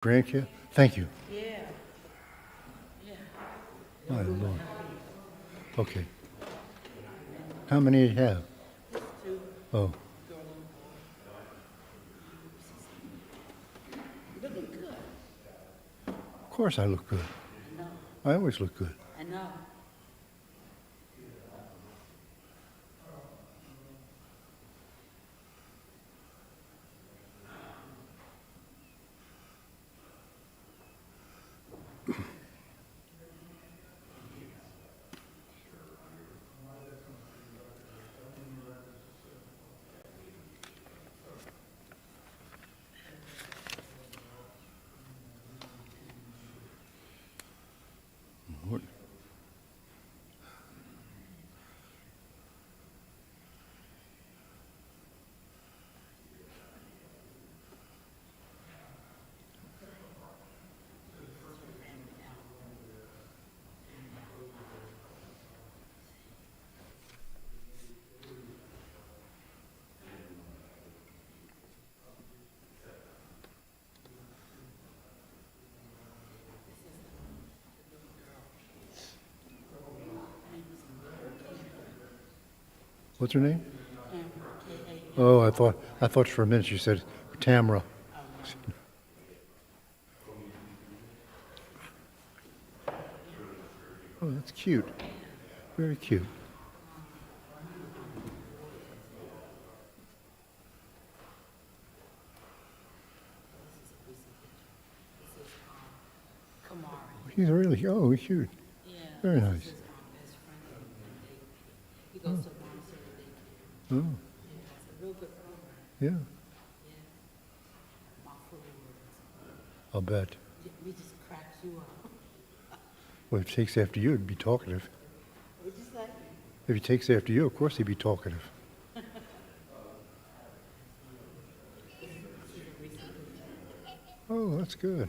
Grandkid? Thank you. Yeah, yeah. My Lord. Okay. How many do you have? Two. Oh, Looking good. of course I look good. I know. I always look good. I know. What- What's her name? K-A-M. Oh, I thought for a minute you said Tamra. Oh, that's cute. Very cute. Kamari. He's really, oh, he's cute. Yeah. Very this nice. is his best friend. He goes to Montessori daycare. Oh, Yeah, it's a real good program. yeah, Yeah. My fully words. I'll bet. We just cracks you up. Well, if he takes after you, he'd be talkative. What'd you say? If he takes after you, of course he'd be talkative. She's a recent teacher. Oh, that's good.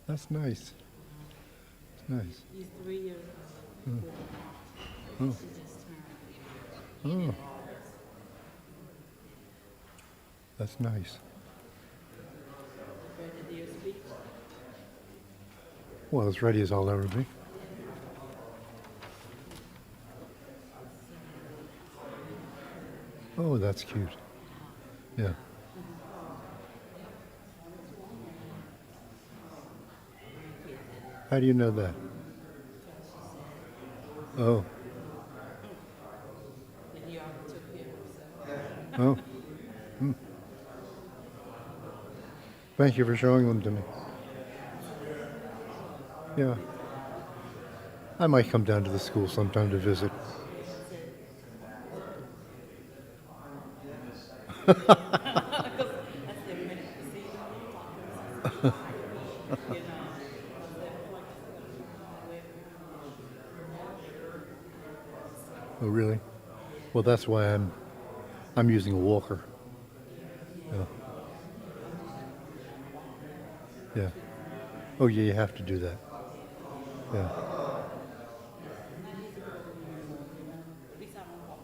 That's nice. It's nice. He's 3 years old. Oh. She just turned. Oh, that's nice. Ready to do your speech? Well, as ready as I'll ever be. Oh, that's cute. Yeah. How do you know that? Oh, And he already took care of himself. oh. Hmm. Thank you for showing them to me. Yeah. I might come down to the school sometime to visit. I said, when you see them, you know, Oh, really? Well, that's why I'm using a walker. Yeah. Yeah. Oh, yeah, you have to do that. Yeah. at least I don't walk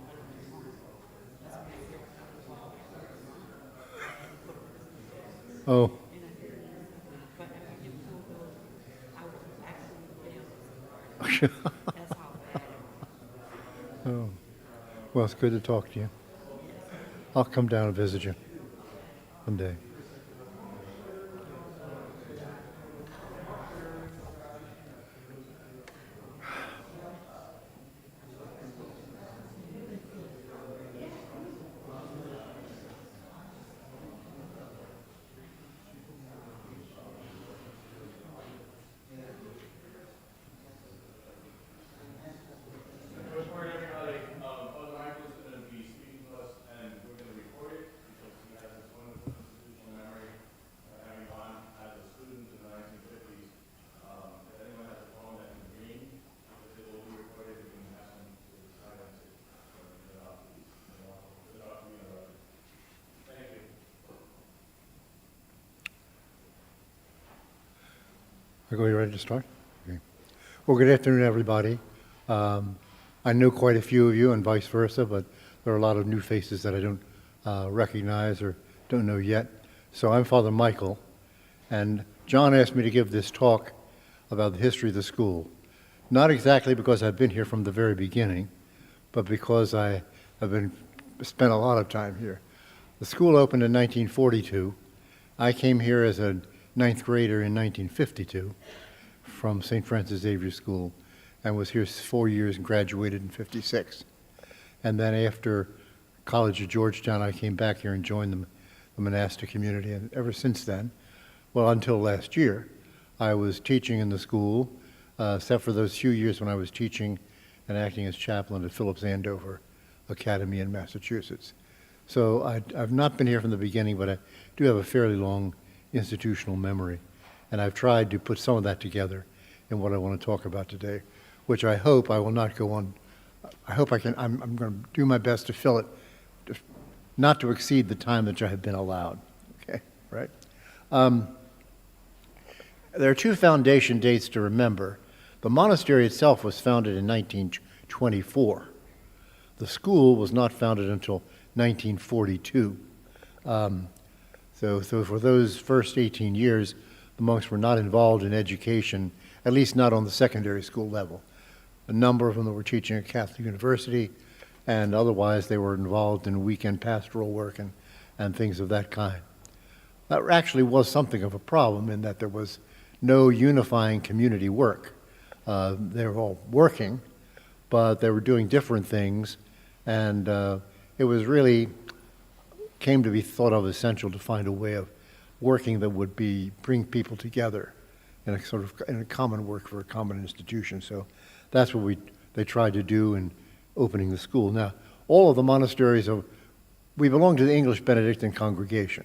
Oh, but if you pull those, I would actually fail. That's how bad it was. oh. Well, it's good to talk to you. I'll come down and visit you one day. Good morning, everybody. Father Michael is going to be speaking to us, and we're going to record it because he has this wonderful institutional memory of having gone as a student in the 1950s. If anyone has a phone that can ring, because it will be recorded, we can ask them to silence it without being interrupted. Thank you. Are you ready to start? Okay. Well, good afternoon, everybody. I know quite a few of you and vice versa, but there are a lot of new faces that I don't recognize or don't know yet. So I'm Father Michael, And John asked me to give this talk about the history of the school. Not exactly because I've been here from the very beginning, but because I have spent a lot of time here. The school opened in 1942. I came here as a ninth grader in 1952 from St. Francis Xavier School and was here 4 years and graduated in 56. And then after College of Georgetown, I came back here and joined the monastic community. And ever since then, well, until last year, I was teaching in the school, except for those few years when I was teaching and acting as chaplain at Phillips Andover Academy in Massachusetts. So I've not been here from the beginning, but I do have a fairly long institutional memory. And I've tried to put some of that together in what I want to talk about today, which I hope I will not go on. I hope I can, I'm going to do my best to fill it, not to exceed the time that I have been allowed. Okay, right? There are two foundation dates to remember. The monastery itself was founded in 1924. The school was not founded until 1942. So for those first 18 years, the monks were not involved in education, at least not on the secondary school level. A number of them were teaching at Catholic University, and otherwise they were involved in weekend pastoral work and things of that kind. That actually was something of a problem in that there was no unifying community work. They were all working, but they were doing different things, and it was really came to be thought of essential to find a way of working that would bring people together in a common work for a common institution. So that's what they tried to do in opening the school. Now, all of the monasteries we belong to the English Benedictine congregation.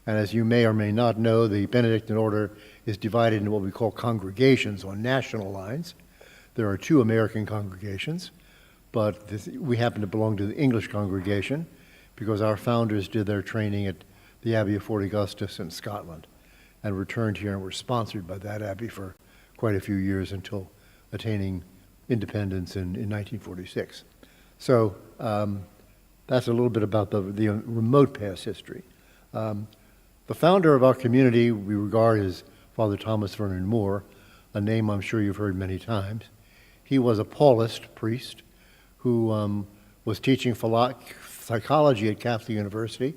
And as you may or may not know, the Benedictine order is divided into what we call congregations on national lines. There are two American congregations, but we happen to belong to the English congregation because our founders did their training at the Abbey of Fort Augustus in Scotland and returned here and were sponsored by that abbey for quite a few years until attaining independence in 1946. So that's a little bit about the remote past history. The founder of our community we regard as Father Thomas Vernon Moore, a name I'm sure you've heard many times. He was a Paulist priest who was teaching psychology at Catholic University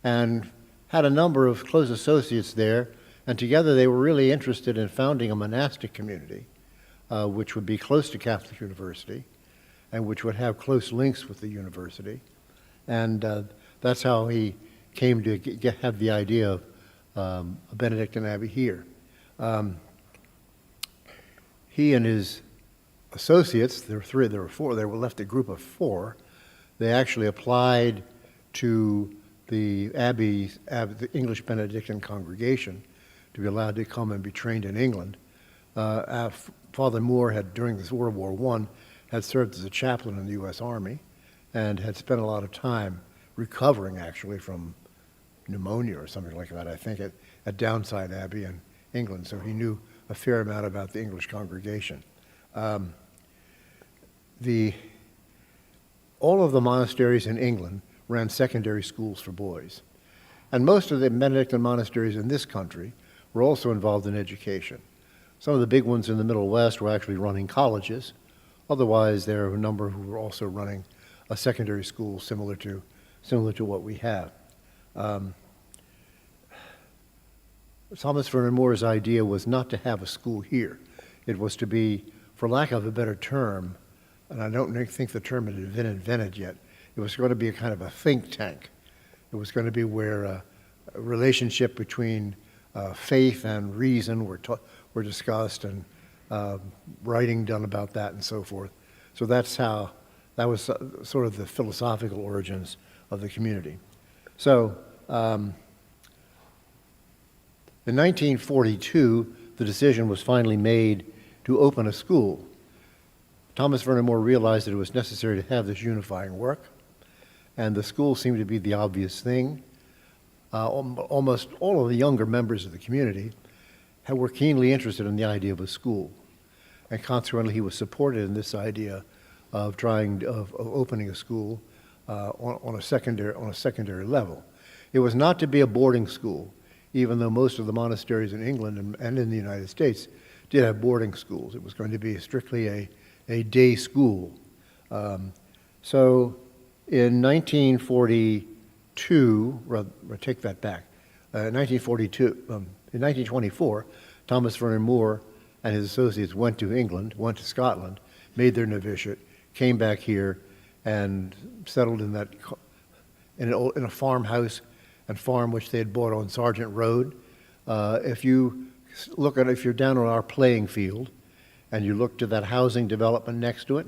and had a number of close associates there, and together they were really interested in founding a monastic community which would be close to Catholic University and which would have close links with the university. And that's how he came to have the idea of a Benedictine Abbey here. He and his associates, there were four, they were left a group of four. They actually applied to the Abbey, the English Benedictine congregation, to be allowed to come and be trained in England. Father Moore had, during this World War I, had served as a chaplain in the U.S. Army and had spent a lot of time recovering, actually, from pneumonia or something like that, I think, at Downside Abbey in England. So he knew a fair amount about the English congregation. All of the monasteries in England ran secondary schools for boys. And most of the Benedictine monasteries in this country were also involved in education. Some of the big ones in the Middle West were actually running colleges. Otherwise, there are a number who were also running a secondary school similar to what we have. Thomas Vernon Moore's idea was not to have a school here. It was to be, for lack of a better term, and I don't think the term had been invented yet, it was going to be a kind of a think tank. It was going to be where a relationship between faith and reason were discussed, and writing done about that and so forth. So that was sort of the philosophical origins of the community. So in 1942, the decision was finally made to open a school. Thomas Vernon Moore realized that it was necessary to have this unifying work, and the school seemed to be the obvious thing. Almost all of the younger members of the community were keenly interested in the idea of a school, and consequently he was supported in this idea of opening a school on a secondary level. It was not to be a boarding school. even though most of the monasteries in England and in the United States did have boarding schools. It was going to be strictly a day school. So in 1942, rather, take that back, 1942, in 1924, Thomas Vernon Moore and his associates went to England, went to Scotland, made their novitiate, came back here, and settled in a farmhouse and farm which they had bought on Sargent Road. If you're down on our playing field, and you look to that housing development next to it,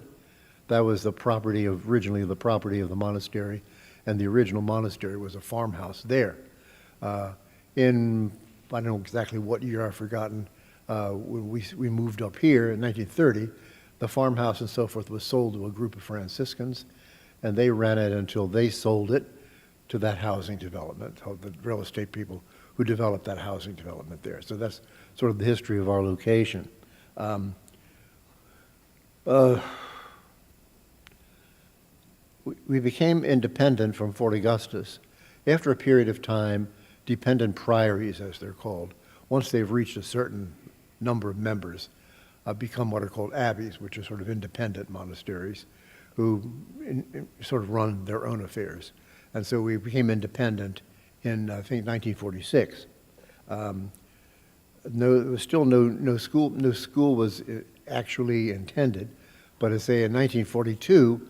that was originally the property of the monastery, and the original monastery was a farmhouse there. I don't know exactly what year, I've forgotten, when we moved up here in 1930, the farmhouse and so forth was sold to a group of Franciscans, and they ran it until they sold it to that housing development, the real estate people who developed that housing development there. So that's sort of the history of our location. We became independent from Fort Augustus after a period of time. Dependent priories, as they're called, once they've reached a certain number of members, become what are called abbeys, which are sort of independent monasteries who sort of run their own affairs. And so we became independent in, I think, 1946. There was still no school. No school was actually intended, but as say in 1942,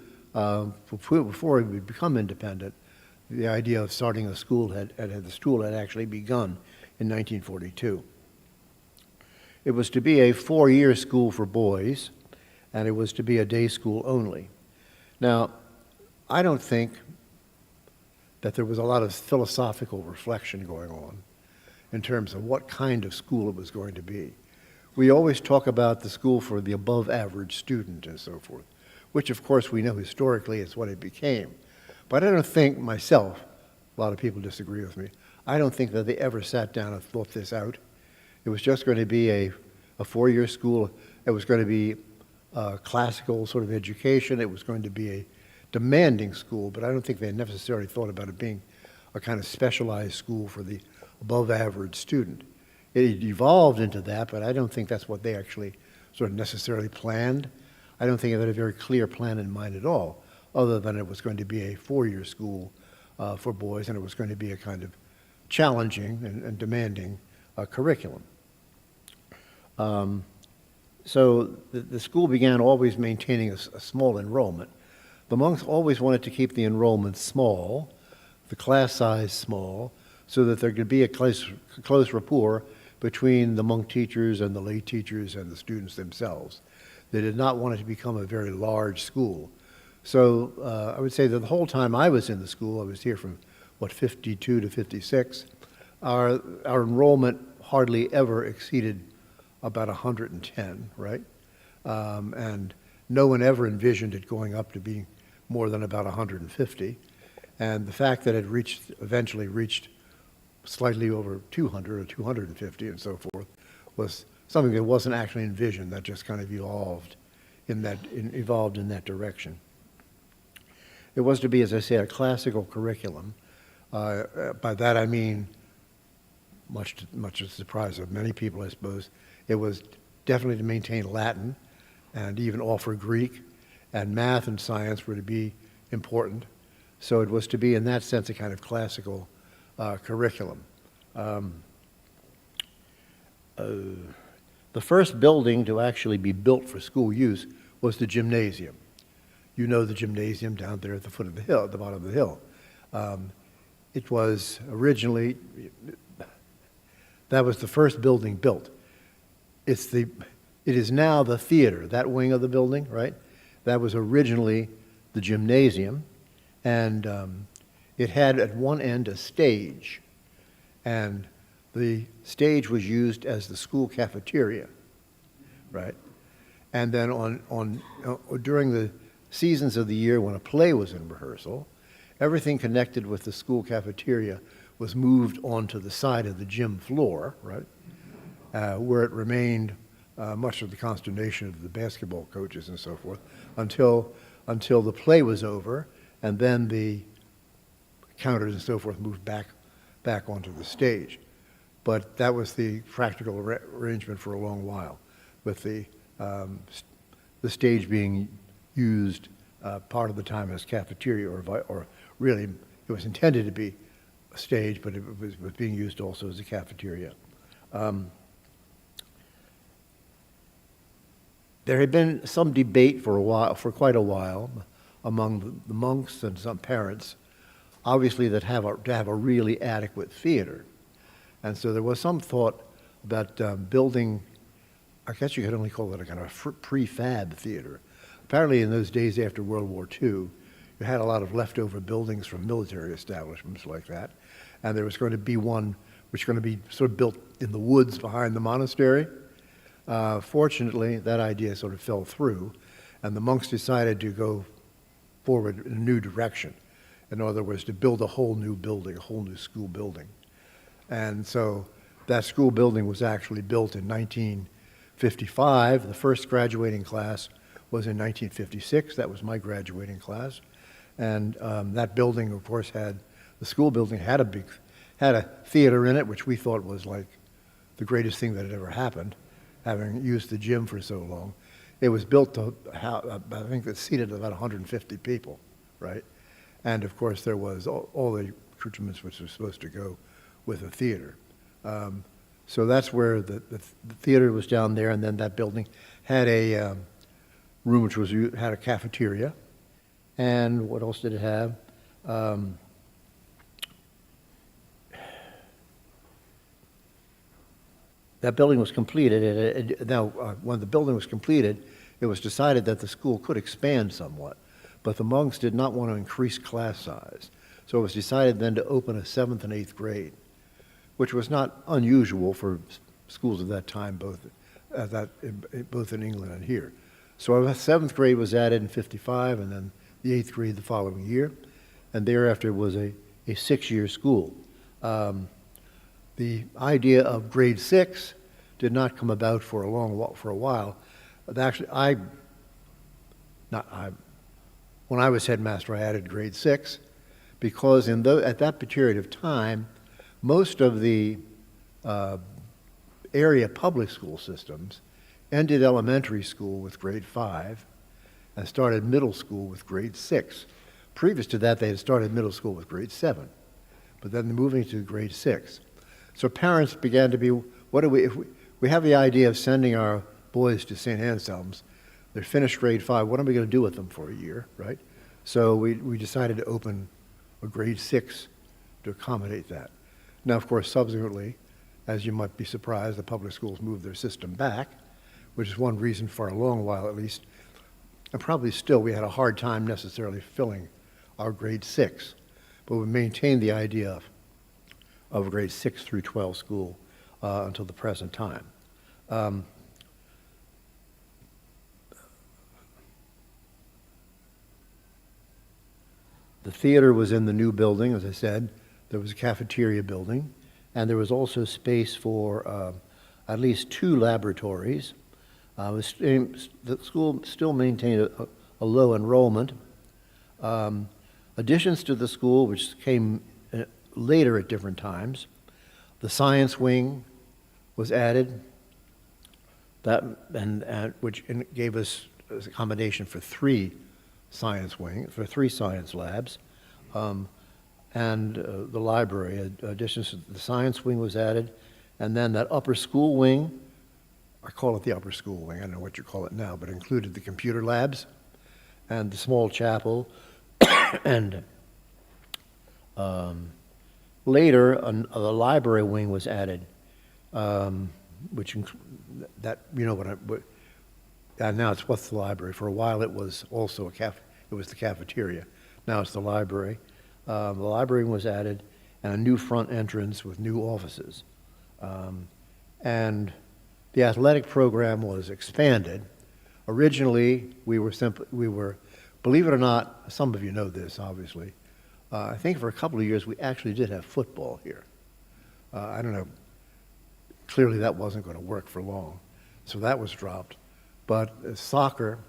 before we become independent, the idea of starting a school had actually begun in 1942. It was to be a 4-year school for boys, and it was to be a day school only. Now, I don't think that there was a lot of philosophical reflection going on in terms of what kind of school it was going to be. We always talk about the school for the above average student and so forth, which of course we know historically is what it became. But I don't think myself, a lot of people disagree with me, I don't think that they ever sat down and thought this out. It was just going to be a 4-year school. It was going to be a classical sort of education. It was going to be a demanding school, but I don't think they necessarily thought about it being a kind of specialized school for the above average student. It evolved into that, but I don't think that's what they actually sort of necessarily planned. I don't think they had a very clear plan in mind at all, other than it was going to be a 4-year school for boys, and it was going to be a kind of challenging and demanding curriculum. So the school began always maintaining a small enrollment. The monks always wanted to keep the enrollment small, the class size small, so that there could be a close rapport between the monk teachers and the lay teachers and the students themselves. They did not want it to become a very large school. So I would say that the whole time I was in the school, I was here from, 52 to 56, our enrollment hardly ever exceeded about 110, right? And no one ever envisioned it going up to being more than about 150. And the fact that it eventually reached slightly over 200 or 250 and so forth was something that wasn't actually envisioned, that just kind of evolved in that direction. It was to be, as I say, a classical curriculum. By that I mean, much to the surprise of many people, I suppose, it was definitely to maintain Latin and even offer Greek, and math and science were to be important. So it was to be, in that sense, a kind of classical curriculum. The first building to actually be built for school use was the gymnasium. You know the gymnasium down there at the foot of the hill, at the bottom of the hill. It was originally, that was the first building built. It is now the theater, that wing of the building, right? That was originally the gymnasium, and it had at one end a stage, and the stage was used as the school cafeteria, right? And then during the seasons of the year when a play was in rehearsal, everything connected with the school cafeteria was moved onto the side of the gym floor, right? Where it remained, much to the consternation of the basketball coaches and so forth, until the play was over, and then the counters and so forth moved back onto the stage. but that was the practical arrangement for a long while, with the stage being used part of the time as cafeteria, or really, it was intended to be a stage, but it was being used also as a cafeteria. There had been some debate for quite a while, among the monks and some parents, obviously, to have a really adequate theater. And so there was some thought about building, I guess you could only call it a kind of prefab theater. Apparently, in those days after World War II, you had a lot of leftover buildings from military establishments like that, and there was going to be one which was going to be sort of built in the woods behind the monastery. Fortunately, that idea sort of fell through, and the monks decided to go forward in a new direction. In other words, to build a whole new building, a whole new school building. And so that school building was actually built in 1955. The first graduating class was in 1956. That was my graduating class. And that building, of course, the school building had a theater in it, which we thought was like the greatest thing that had ever happened, having used the gym for so long. It was built to, I think it seated about 150 people, right? And of course, there was all the accoutrements which were supposed to go with a theater. So that's where the theater was down there, and then that building had a room which had a cafeteria. And what else did it have? That building was completed. When the building was completed, it was decided that the school could expand somewhat, but the monks did not want to increase class size. So it was decided then to open a 7th and 8th grade, which was not unusual for schools of that time, both in England and here. So a 7th grade was added in 55, and then the 8th grade the following year, and thereafter was a 6-year school. The idea of grade 6 did not come about for a while. Actually, when I was headmaster, I added grade 6 because at that period of time, most of the area public school systems ended elementary school with grade 5 and started middle school with grade 6. Previous to that, they had started middle school with grade 7, but then moving to grade 6. So parents began to be, if we have the idea of sending our boys to St. Anselm's, they're finished grade 5, what are we going to do with them for a year, right? So we decided to open a grade 6 to accommodate that. Now, of course, subsequently, as you might be surprised, the public schools moved their system back, which is one reason for a long while at least, and probably still we had a hard time necessarily filling our grade 6, but we maintained the idea of grade 6 through 12 school until the present time. The theater was in the new building, as I said. There was a cafeteria building, and there was also space for at least 2 laboratories. The school still maintained a low enrollment. Additions to the school, which came later at different times. The science wing was added, which gave us accommodation for 3 science labs, and the library. Additions to the science wing was added, and then that upper school wing, I call it the upper school wing, I don't know what you call it now, but included the computer labs and the small chapel, and later the library wing was added, which and now it's what's the library. For a while it was also it was the cafeteria. Now it's the library. The library was added, and a new front entrance with new offices. And the athletic program was expanded. Originally, we were, believe it or not, some of you know this, obviously. I think for a couple of years we actually did have football here. I don't know. Clearly that wasn't going to work for long, so that was dropped. But soccer,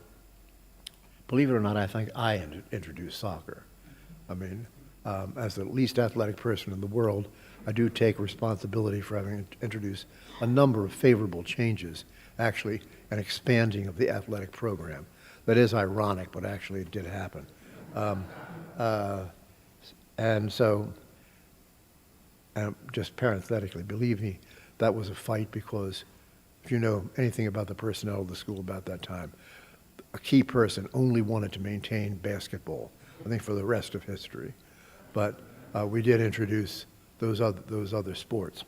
believe it or not, I think I introduced soccer. I mean, as the least athletic person in the world, I do take responsibility for having introduced a number of favorable changes, actually an expanding of the athletic program. That is ironic, but actually it did happen. And so, and just parenthetically, believe me, that was a fight because if you know anything about the personnel of the school about that time, a key person only wanted to maintain basketball, I think for the rest of history. But we did introduce those other sports.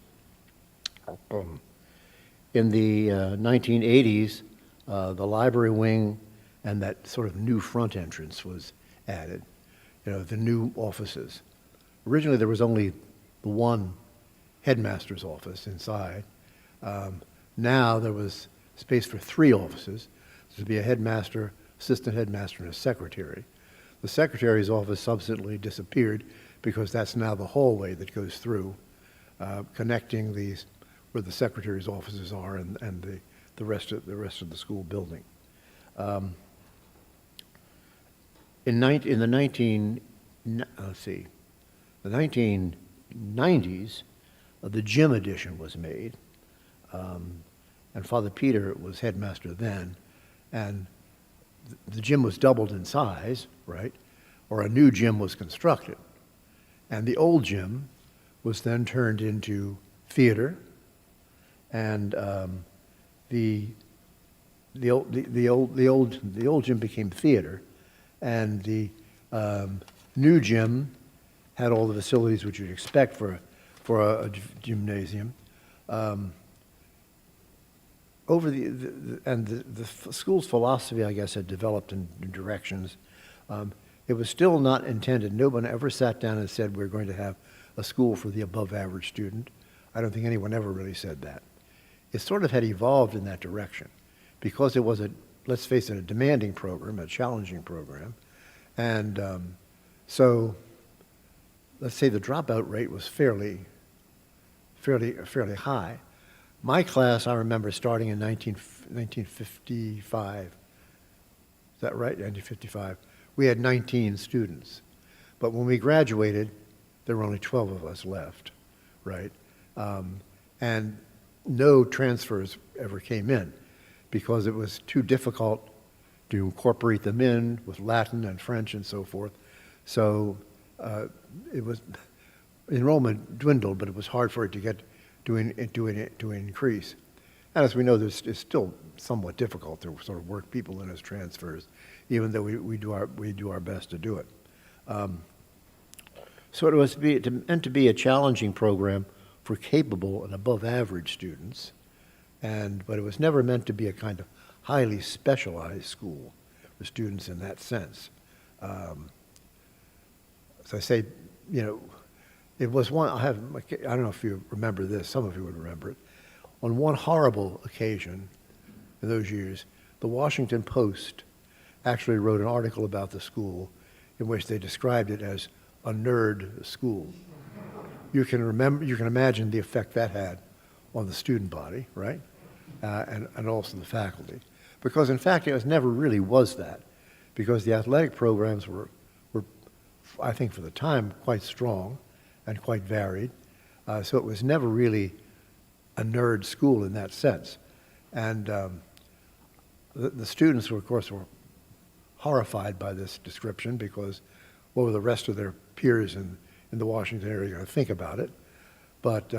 In the 1980s, the library wing and that sort of new front entrance was added, the new offices. Originally, there was only the one headmaster's office inside. Now there was space for 3 offices. There would be a headmaster, assistant headmaster, and a secretary. The secretary's office subsequently disappeared because that's now the hallway that goes through, connecting these where the secretary's offices are and the rest of the school building. In the 1990s, the gym addition was made, and Father Peter was headmaster then, and the gym was doubled in size, right? Or a new gym was constructed, and the old gym was then turned into theater, and the old gym became theater, and the new gym had all the facilities which you'd expect for a gymnasium. The school's philosophy, I guess, had developed in directions. It was still not intended. No one ever sat down and said we're going to have a school for the above-average student. I don't think anyone ever really said that. It sort of had evolved in that direction because it was let's face it, a demanding program, a challenging program, and so let's say the dropout rate was fairly high. My class, I remember starting in 1955. Is that right? 1955. We had 19 students. But when we graduated, there were only 12 of us left, right? And no transfers ever came in because it was too difficult to incorporate them in with Latin and French and so forth. So enrollment dwindled, but it was hard for it to get to increase. And as we know, it's still somewhat difficult to sort of work people in as transfers, even though we do our best to do it. So it was meant to be a challenging program for capable and above-average students, but it was never meant to be a kind of highly specialized school for students in that sense. As I say, it was one, I don't know if you remember this, some of you would remember it. On one horrible occasion in those years, the Washington Post actually wrote an article about the school in which they described it as a nerd school. You can imagine the effect that had on the student body, right? And also the faculty. Because in fact, it never really was that, because the athletic programs were, I think for the time, quite strong and quite varied. So it was never really a nerd school in that sense. And the students, of course, were horrified by this description because what were the rest of their peers in the Washington area going to think about it? But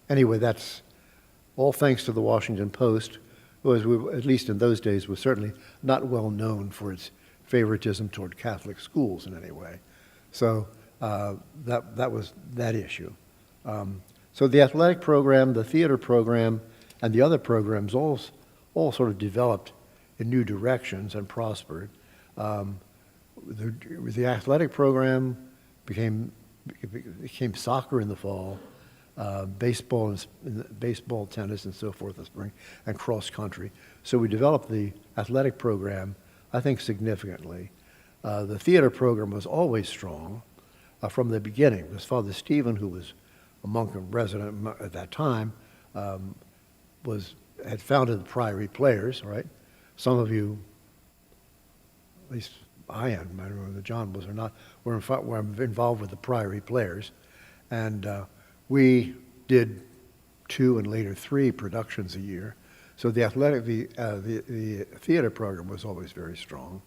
anyway, that's all thanks to the Washington Post, who, at least in those days, was certainly not well known for its favoritism toward Catholic schools in any way. So that was that issue. So the athletic program, the theater program, and the other programs all sort of developed in new directions and prospered. The athletic program became soccer in the fall, baseball, tennis, and so forth in the spring, and cross country. So we developed the athletic program, I think, significantly. The theater program was always strong from the beginning. It was Father Stephen, who was a monk and resident at that time, had founded the Priory Players, right? Some of you, at least I am, I don't know whether John was or not, were involved with the Priory Players. And we did 2 and later 3 productions a year. So the theater program was always very strong.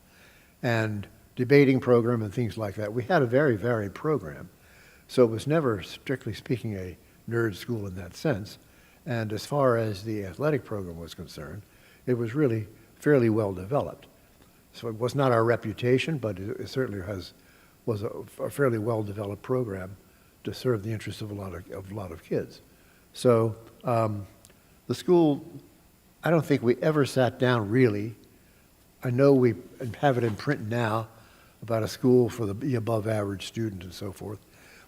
And debating program and things like that. We had a very varied program. So it was never, strictly speaking, a nerd school in that sense. And as far as the athletic program was concerned, it was really fairly well developed. So it was not our reputation, but it certainly was a fairly well developed program to serve the interests of a lot of kids. So the school, I don't think we ever sat down really. I know we have it in print now about a school for the above average student and so forth.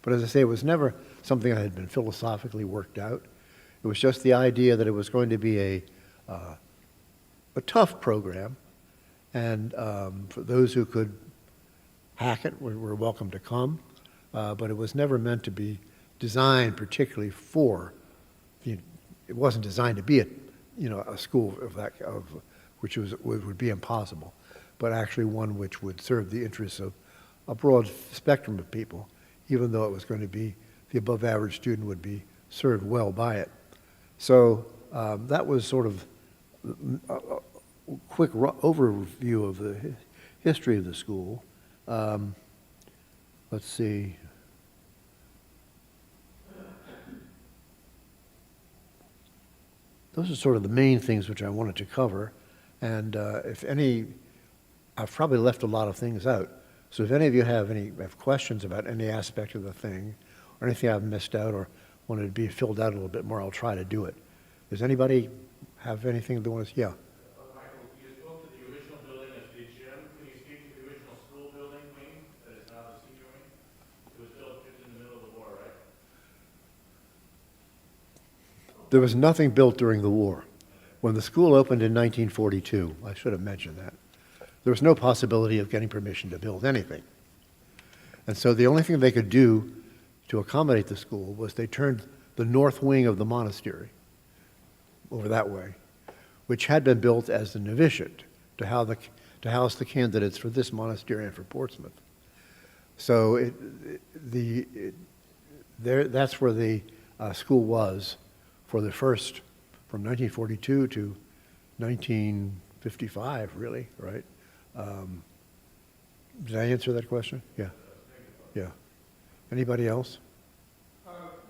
But as I say, it was never something that had been philosophically worked out. It was just the idea that it was going to be a tough program, and for those who could hack it were welcome to come, but it was never meant to be designed particularly for, it wasn't designed to be a school which would be impossible, but actually one which would serve the interests of a broad spectrum of people, even though it was going to be, the above average student would be served well by it. So that was sort of a quick overview of the history of the school. Let's see. Those are sort of the main things which I wanted to cover. And if any, I've probably left a lot of things out. So if any of you have questions about any aspect of the thing, or anything I've missed out or wanted to be filled out a little bit more, I'll try to do it. Does anybody have anything they want to, yeah? Michael, you spoke to the original building as the gym. Can you speak to the original school building wing that is now the senior wing? It was built just in the middle of the war, right? There was nothing built during the war. When the school opened in 1942, I should have mentioned that, there was no possibility of getting permission to build anything. And so the only thing they could do to accommodate the school was they turned the north wing of the monastery over that way, which had been built as the novitiate to house the candidates for this monastery and for Portsmouth. So that's where the school was for the first, from 1942 to 1955, really, right? Did I answer that question? Yeah. Yeah. Anybody else?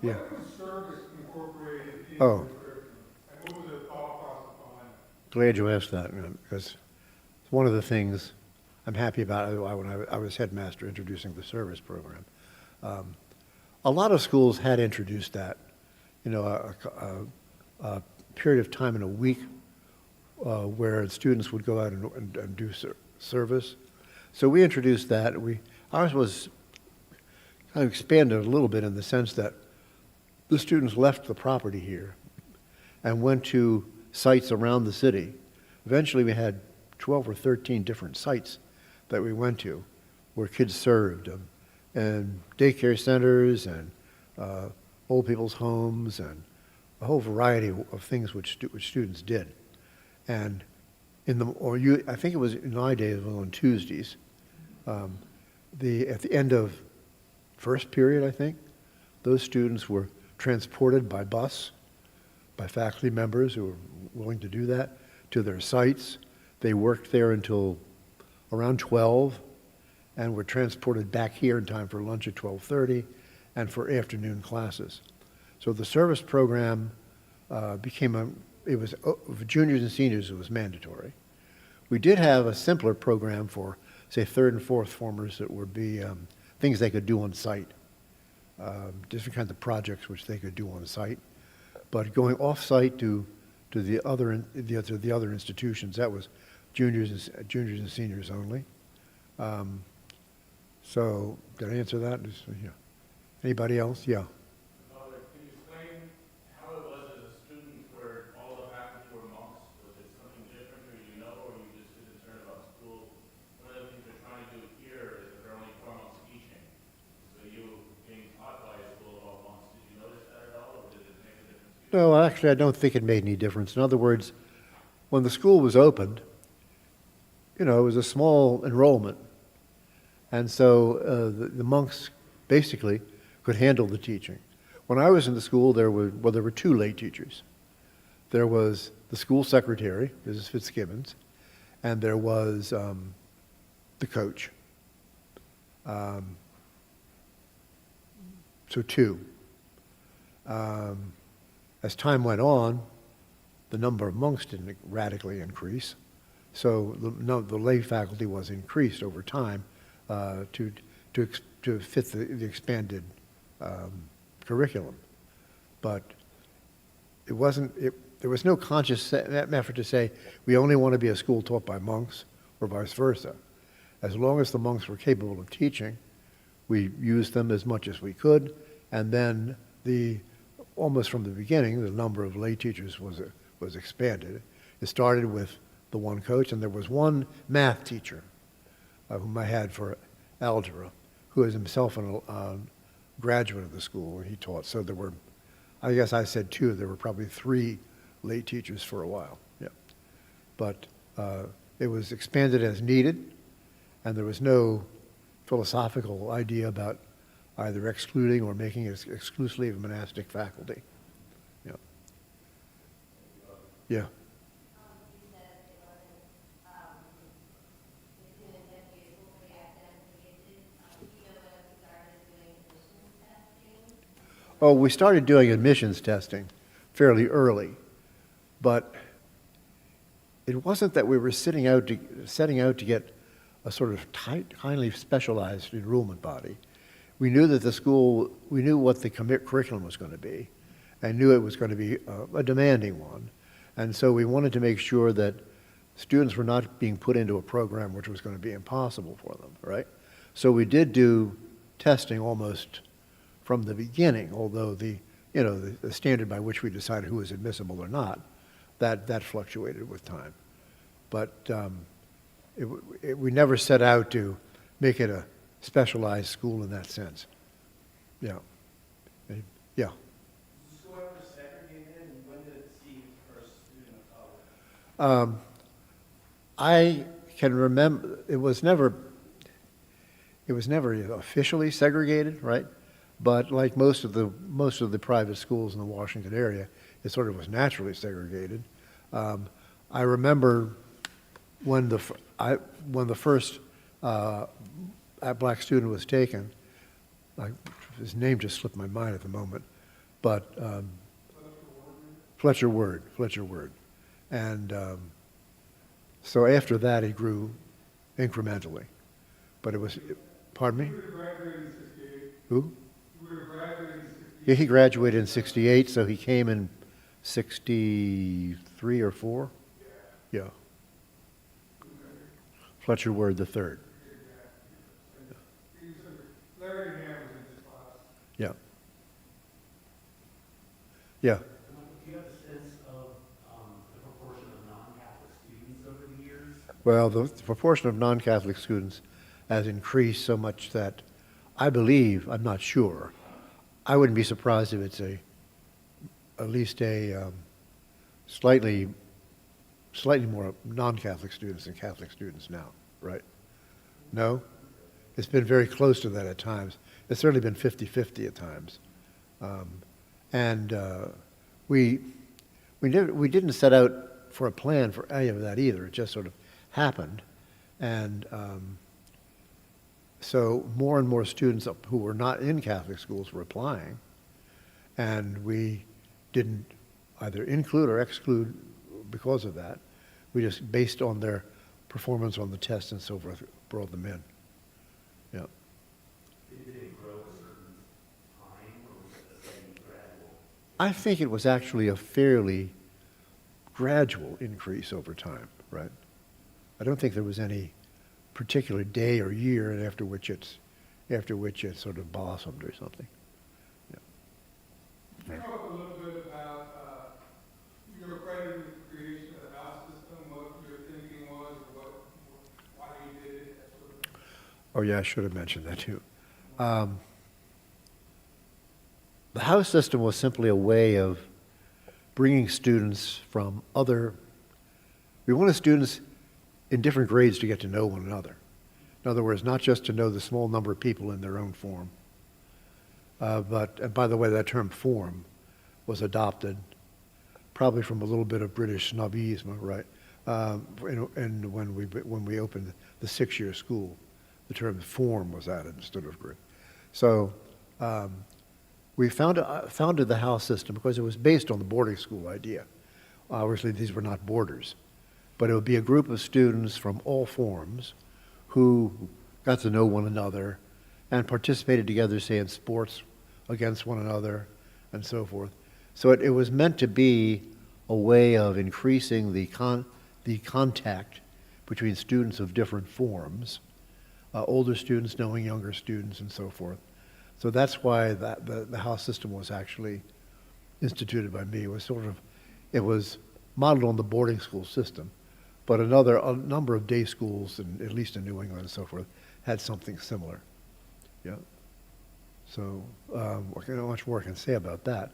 Yeah. What was service incorporated into Oh. the curriculum? And what was the thought process behind it? Glad you asked that, because it's one of the things I'm happy about when I was headmaster introducing the service program. A lot of schools had introduced that, a period of time in a week where students would go out and do service. So we introduced that. Ours was kind of expanded a little bit in the sense that the students left the property here and went to sites around the city. Eventually we had 12 or 13 different sites that we went to where kids served, and daycare centers and old people's homes and a whole variety of things which students did. And I think it was in my days, it was on Tuesdays. At the end of first period, I think, those students were transported by bus by faculty members who were willing to do that to their sites. They worked there until around 12 and were transported back here in time for lunch at 12:30 and for afternoon classes. So the service program for juniors and seniors, it was mandatory. We did have a simpler program for, say, third and fourth formers that would be things they could do on site, different kinds of projects which they could do on site. But going off-site to the other institutions, that was juniors and seniors only. So did I answer that? Yeah. Anybody else? Yeah. Father, can you explain how it was as a student where all the faculty were monks? Was it something different, or you just concerned about school? One of the things we're trying to do here is that there are only 4 monks teaching. So you being taught by a school of all monks, did you notice that at all, or did it make a difference? No, actually, I don't think it made any difference. In other words, when the school was opened, it was a small enrollment, And so the monks basically could handle the teaching. When I was in the school, there were two lay teachers. There was the school secretary, Mrs. Fitzgibbons, and there was the coach. So two. As time went on, the number of monks didn't radically increase, so the lay faculty was increased over time to fit the expanded curriculum. But there was no conscious effort to say we only want to be a school taught by monks or vice versa. As long as the monks were capable of teaching, we used them as much as we could, and then almost from the beginning, the number of lay teachers was expanded. It started with the one coach, and there was one math teacher whom I had for algebra, who is himself a graduate of the school, and he taught. So there were, I guess I said two, there were probably three lay teachers for a while. Yeah. But it was expanded as needed, and there was no philosophical idea about either excluding or making it exclusively a monastic faculty. Yeah. Yeah. Oh, we started doing admissions testing fairly early, but it wasn't that we were setting out to get a sort of highly specialized enrollment body. We knew that we knew what the curriculum was going to be, and knew it was going to be a demanding one. And so we wanted to make sure that students were not being put into a program which was going to be impossible for them, right? So we did do testing almost from the beginning, although the standard by which we decided who was admissible or not, that fluctuated with time. But we never set out to make it a specialized school in that sense. Yeah. Yeah. Was the school ever segregated, and when did it see its first student of color? I can remember it was never officially segregated, right? But like most of the private schools in the Washington area, it sort of was naturally segregated. I remember when the first black student was taken. His name just slipped my mind at the moment, but Fletcher Word, and so after that he grew incrementally, but it was. Pardon me? You would have graduated in 68. Who? You would have graduated in 68. Yeah, he graduated in '68, so he came in '63 or '4. Yeah. Fletcher Word the third. Larry and Ann was in this class. Yeah. Yeah. Do you have a sense of the proportion of non-Catholic students over the years? Well, the proportion of non-Catholic students has increased so much that I believe, I'm not sure, I wouldn't be surprised if it's at least a slightly more non-Catholic students than Catholic students now, right? No? It's been very close to that at times. It's certainly been 50-50 at times. We didn't set out for a plan for any of that either. It just sort of happened. And so more and more students who were not in Catholic schools were applying. And we didn't either include or exclude because of that. We just, based on their performance on the test and so forth, brought them in. Yeah. Did it grow a certain time, or was it a steady, gradual? I think it was actually a fairly gradual increase over time, right? I don't think there was any particular day or year after which it sort of blossomed or something. Can you talk a little bit about your accredited creation of the house system, what your thinking was, or why you did it, that sort of thing? Oh yeah, I should have mentioned that too. The house system was simply a way of bringing students from we wanted students in different grades to get to know one another. In other words, not just to know the small number of people in their own form, but, and by the way, that term form was adopted probably from a little bit of British snobbyism, right? And when we opened the 6-year school, the term form was added instead of grid. So we founded the house system because it was based on the boarding school idea. Obviously, these were not boarders, but it would be a group of students from all forms who got to know one another and participated together, say, in sports against one another and so forth. So it was meant to be a way of increasing the contact between students of different forms, older students knowing younger students and so forth. So that's why the house system was actually instituted by me. It was modeled on the boarding school system, but a number of day schools, at least in New England and so forth, had something similar. Yeah. So not much more I can say about that.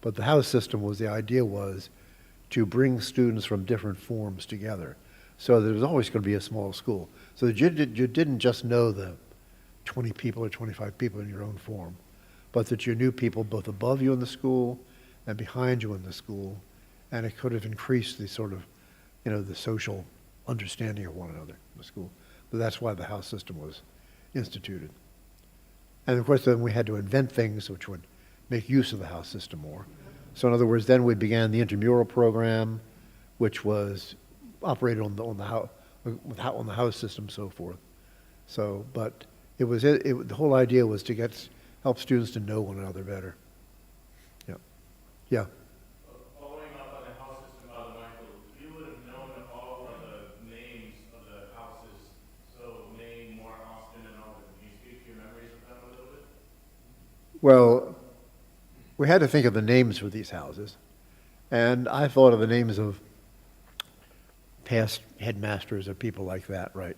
But the house system the idea was to bring students from different forms together. So there was always going to be a small school. So that you didn't just know the 20 people or 25 people in your own form, but that you knew people both above you in the school and behind you in the school, and it could have increased the sort of, the social understanding of one another in the school. But that's why the house system was instituted. And of course, then we had to invent things which would make use of the house system more. So in other words, then we began the intramural program, which was operated on the house system, so forth. So, but the whole idea was to help students to know one another better. Yeah, yeah. Following up on the house system, Michael, you would have known all of the names of the houses, so Maine, Moore, Austin, and all of them. Can you speak to your memories of them a little bit? Well, we had to think of the names for these houses, and I thought of the names of past headmasters or people like that, right?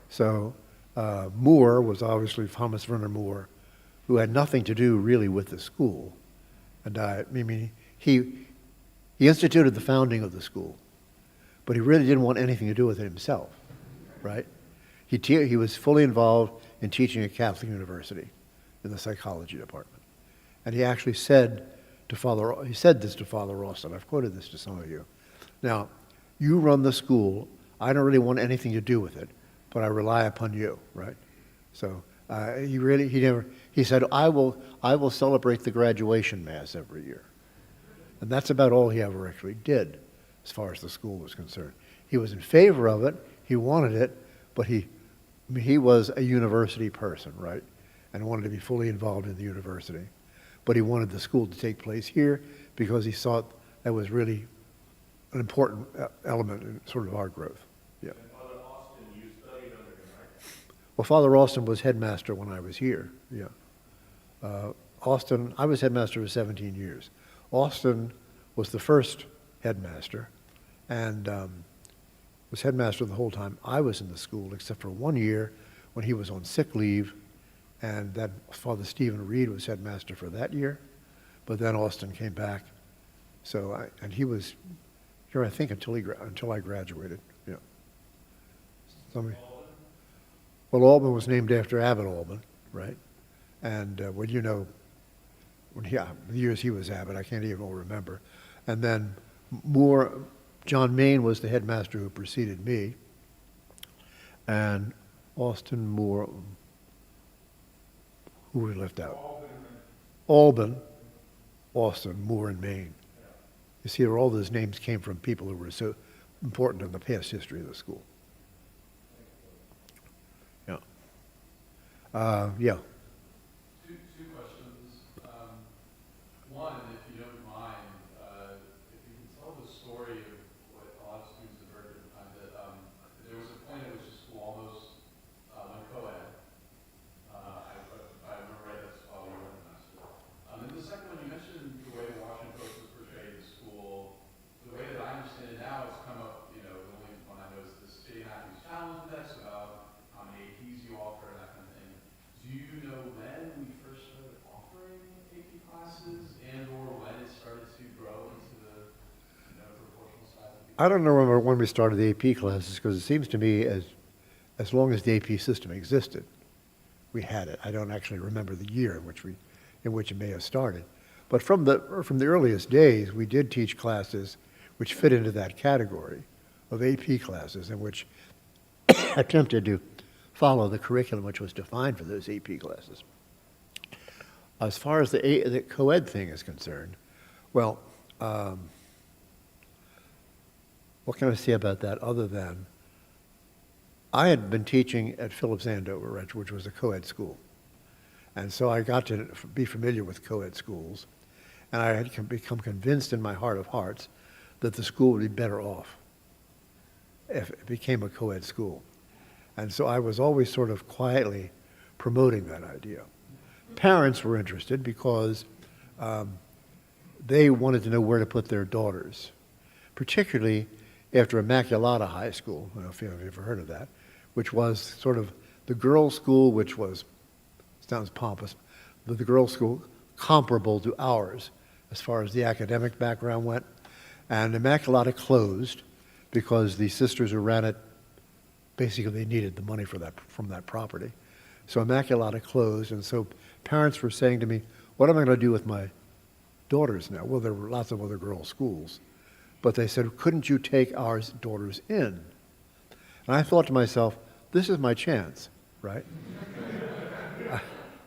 So Moore was obviously Thomas Werner Moore, who had nothing to do really with the school. And he instituted the founding of the school, but he really didn't want anything to do with it himself, right? He was fully involved in teaching at Catholic University in the psychology department. And he actually said this to Father Austin. I've quoted this to some of you. Now, you run the school. I don't really want anything to do with it, but I rely upon you, right? So he said, I will celebrate the graduation mass every year. And that's about all he ever actually did as far as the school was concerned. He was in favor of it, he wanted it, but he was a university person, right? And wanted to be fully involved in the university. But he wanted the school to take place here because he thought that was really an important element in sort of our growth. Yeah. And Father Austin, you studied under him, right? Well, Father Austin was headmaster when I was here. Yeah. I was headmaster for 17 years. Austin was the first headmaster and was headmaster the whole time I was in the school, except for 1 year when he was on sick leave. And then Father Stephen Reed was headmaster for that year, but then Austin came back. So he was here, I think, until I graduated. Yeah. Well, Alban was named after Abbot Alban, right? And the years he was abbot, I can't even remember. And then John Main was the headmaster who preceded me, and Austin Moore. Who we left out? Alban, Austin, Moore, and Maine. You see, all those names came from people who were so important in the past history of the school. Yeah. Yeah. Two questions. One, if you don't mind, if you can tell the story of what a lot of students have heard at the time, that there was a point at which the school almost went co-ed. If I remember right, that's probably one semester. And the second one, you mentioned the way the Washington Post was portrayed the school. The way that I understand it now, it's come up, the only one I know is this J. Matthews Challenge Index about how many APs you offer and that kind of thing. Do you know when we first started offering AP classes and or when it started to grow into the proportional size of people? I don't remember when we started the AP classes because it seems to me, as as long as the AP system existed, we had it. I don't actually remember the year in which it may have started. But from the earliest days, we did teach classes which fit into that category of AP classes and which attempted to follow the curriculum which was defined for those AP classes. As far as the co-ed thing is concerned, well, what can I say about that other than I had been teaching at Phillips Andover, which was a co-ed school. And so I got to be familiar with co-ed schools. And I had become convinced in my heart of hearts that the school would be better off if it became a co-ed school. And so I was always sort of quietly promoting that idea. Parents were interested because they wanted to know where to put their daughters, particularly after Immaculata High School. I don't know if you've ever heard of that, which was sort of the girls' school, which was, sounds pompous, but the girls' school comparable to ours as far as the academic background went. And Immaculata closed because the sisters who ran it, basically they needed the money for that, from that property. So Immaculata closed, and so parents were saying to me, what am I going to do with my daughters now? Well, there were lots of other girls' schools. But they said, couldn't you take our daughters in? And I thought to myself, this is my chance, right?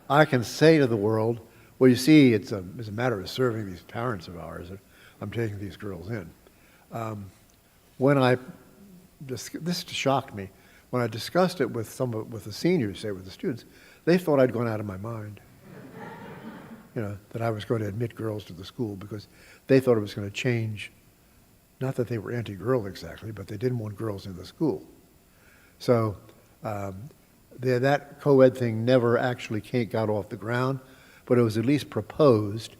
I can say to the world, well, you see, it's a matter of serving these parents of ours that I'm taking these girls in. This shocked me. When I discussed it with the seniors, say with the students, they thought I'd gone out of my mind. You know, that I was going to admit girls to the school because they thought it was going to change. Not that they were anti-girl exactly, but they didn't want girls in the school. So that co-ed thing never actually got off the ground, but it was at least proposed,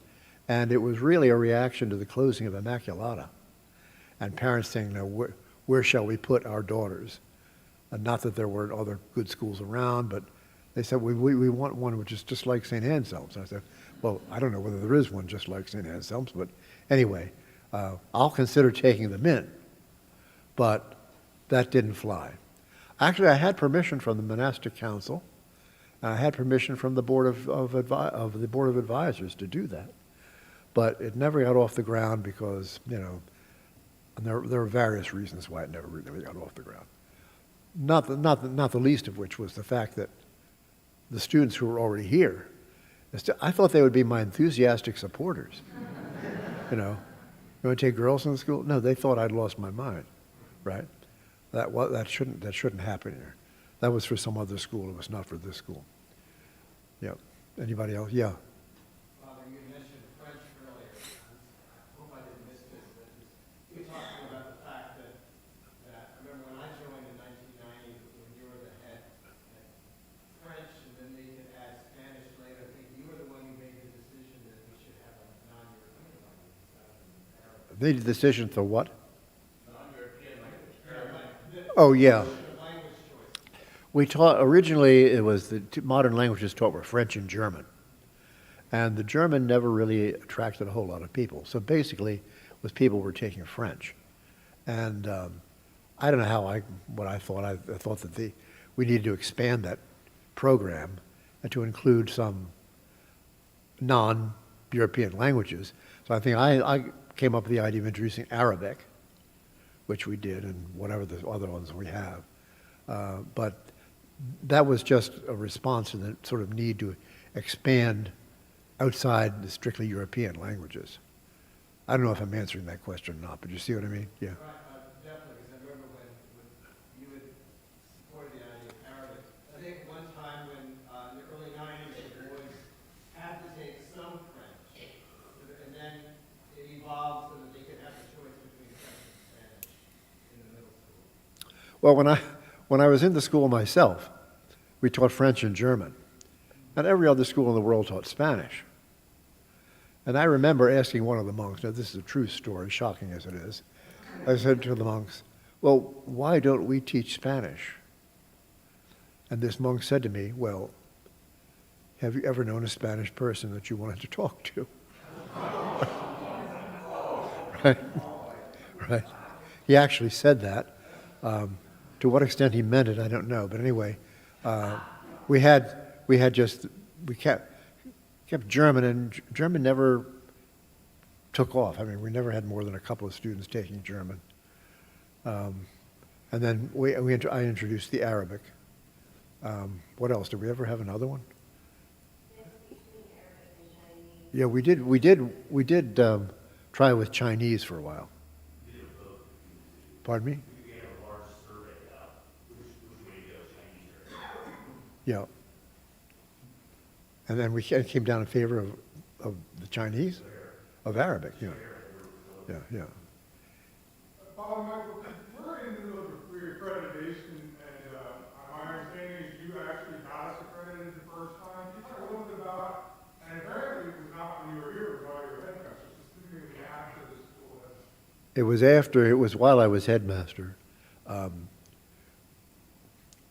and it was really a reaction to the closing of Immaculata. And parents saying, now, where shall we put our daughters? And not that there weren't other good schools around, but they said, we want one which is just like St. Anselm's. And I said, well, I don't know whether there is one just like St. Anselm's, but anyway, I'll consider taking them in. But that didn't fly. Actually, I had permission from the monastic council, and I had permission from the board of the board of advisors to do that. But it never got off the ground because, you know, and there are various reasons why it never really got off the ground. Not the least of which was the fact that the students who were already here, I thought they would be my enthusiastic supporters. You know, you want to take girls in the school? No, they thought I'd lost my mind, right? That shouldn't happen here. That was for some other school. It was not for this school. Yeah. Anybody else? Yeah. Father, you mentioned French earlier. I hope I didn't miss this, but you talking about the fact that I remember when I joined in 1990, when you were the head, French, and then they could add Spanish later. I think you were the one who made the decision that we should have a non-European language instead of Arabic. They did the decision for what? Non-European language. Oh, yeah. Language choice. We taught, originally it was the modern languages taught were French and German. And the German never really attracted a whole lot of people. So basically, was people were taking French. And I don't know what I thought. I thought that we needed to expand that program and to include some non-European languages. So I think I came up with the idea of introducing Arabic, which we did, and whatever the other ones we have. But that was just a response to the sort of need to expand outside the strictly European languages. I don't know if I'm answering that question or not, but you see what I mean? Yeah. Right, definitely, because I remember when you had supported the idea of Arabic. I think one time when, in the early 90s, the boys had to take some French, and then it evolved so that they could have a choice between French and Spanish in the middle school. Well, when I was in the school myself, we taught French and German. And every other school in the world taught Spanish. And I remember asking one of the monks, now this is a true story, shocking as it is. I said to the monks, well, why don't we teach Spanish? And this monk said to me, well, have you ever known a Spanish person that you wanted to talk to? Right? Right. He actually said that to To what extent he meant it, I don't know. But anyway, we kept German, and German never took off. I mean, we never had more than a couple of students taking German. And then I introduced the Arabic. What else? Did we ever have another one? Yeah, we did try with Chinese for a while. Pardon me? Yeah. And then we came down in favor of the Chinese, of Arabic, yeah. Yeah, yeah. Bob and Michael, we're in the middle of a reaccreditation, and my understanding is you actually got us accredited the first time. Can you talk a little bit about, and apparently it was not when you were here, it was while you were headmaster, so specifically after the school has. It was while I was headmaster.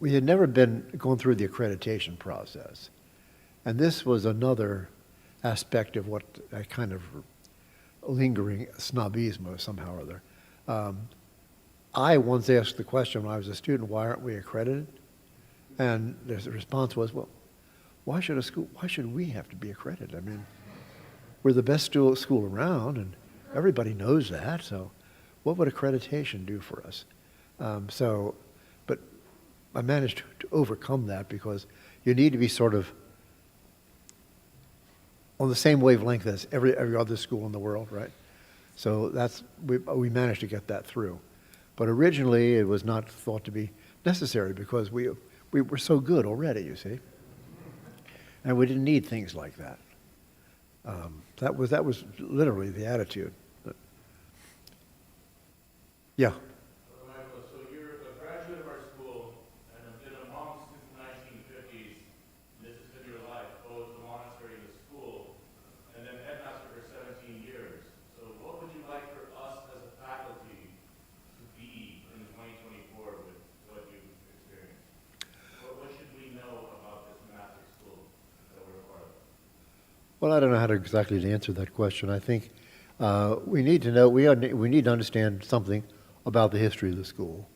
We had never been going through the accreditation process. And this was another aspect of what I kind of lingering snobism somehow or other. I once asked the question when I was a student, why aren't we accredited? And the response was, well, why should we have to be accredited? I mean, we're the best school around, and everybody knows that, so what would accreditation do for us? But I managed to overcome that because you need to be sort of on the same wavelength as every other school in the world, right? So we managed to get that through. But originally it was not thought to be necessary because we were so good already, you see. And we didn't need things like that. That was literally the attitude. Yeah. Michael, so you're a graduate of our school and have been a monk since the 1950s. This has been your life, both the monastery and the school, and then headmaster for 17 years. So what would you like for us as a faculty to be in 2024 with what you've experienced? What should we know about this monastic school that we're a part of? Well, I don't know how to exactly answer that question. I think we need to know, we need to understand something about the history of the school.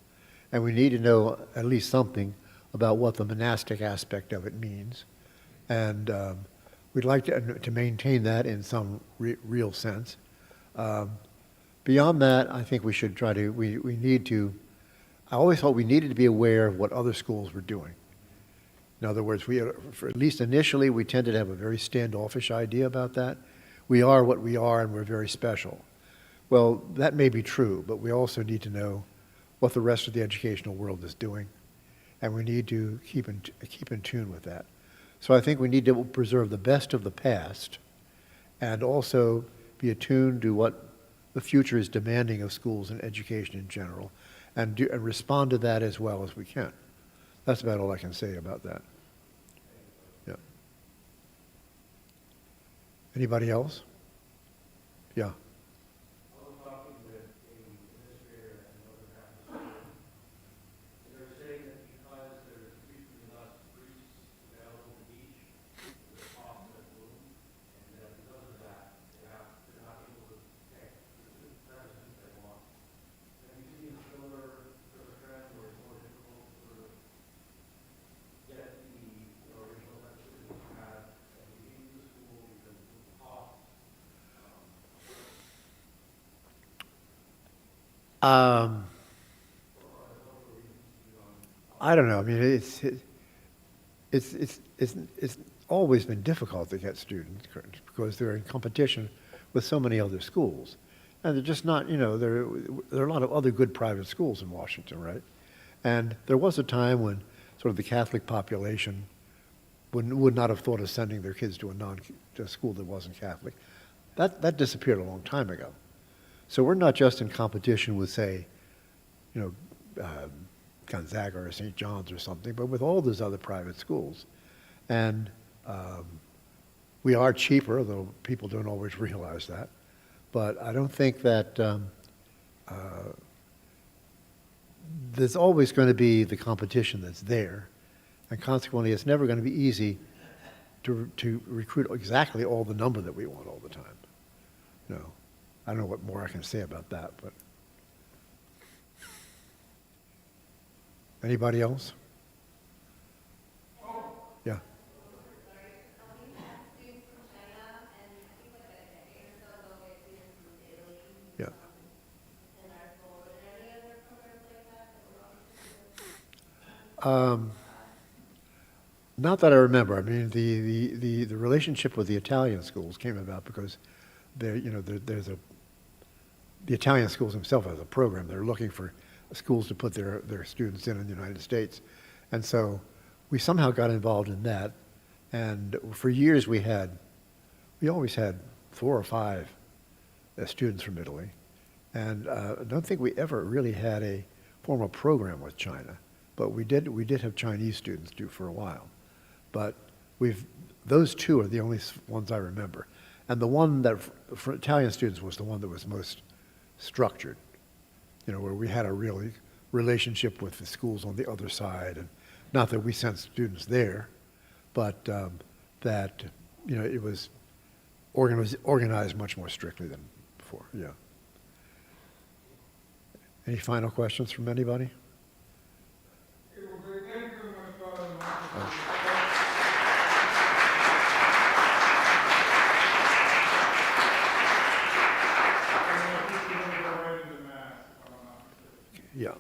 And we need to know at least something about what the monastic aspect of it means. And we'd like to maintain that in some real sense. Beyond that, I think we should try to, we need to, I always thought we needed to be aware of what other schools were doing. In other words, at least initially, we tended to have a very standoffish idea about that. We are what we are, and we're very special. Well, that may be true, but we also need to know what the rest of the educational world is doing, and we need to keep in tune with that. So I think we need to preserve the best of the past and also be attuned to what the future is demanding of schools and education in general, and respond to that as well as we can. That's about all I can say about that. Yeah. Anybody else? Yeah. I don't know. I mean, it's always been difficult to get students because they're in competition with so many other schools, and they're just not. You know, there are a lot of other good private schools in Washington, right? And there was a time when sort of the Catholic population would not have thought of sending their kids to a school that wasn't Catholic. That disappeared a long time ago. So we're not just in competition with, say, Gonzaga or St. John's or something, but with all those other private schools. And we are cheaper, though people don't always realize that. But I don't think that there's always going to be the competition that's there. And consequently, it's never going to be easy to recruit exactly all the number that we want all the time. No. I don't know what more I can say about that, but. Anybody else? Yeah. Yeah. Not that I remember. I mean, the relationship with the Italian schools came about because there's the Italian schools themselves have a program. They're looking for schools to put their students in the United States. And so we somehow got involved in that. And for years we always had 4 or 5 students from Italy. And I don't think we ever really had a formal program with China. But we did have Chinese students do for a while. But those 2 are the only ones I remember. And the one that for Italian students was the one that was most structured, where we had a really relationship with the schools on the other side. And not that we sent students there, but that, it was organized much more strictly than before, yeah. Any final questions from anybody? Okay, well, great. Thank you very much, Father Michael. Yeah.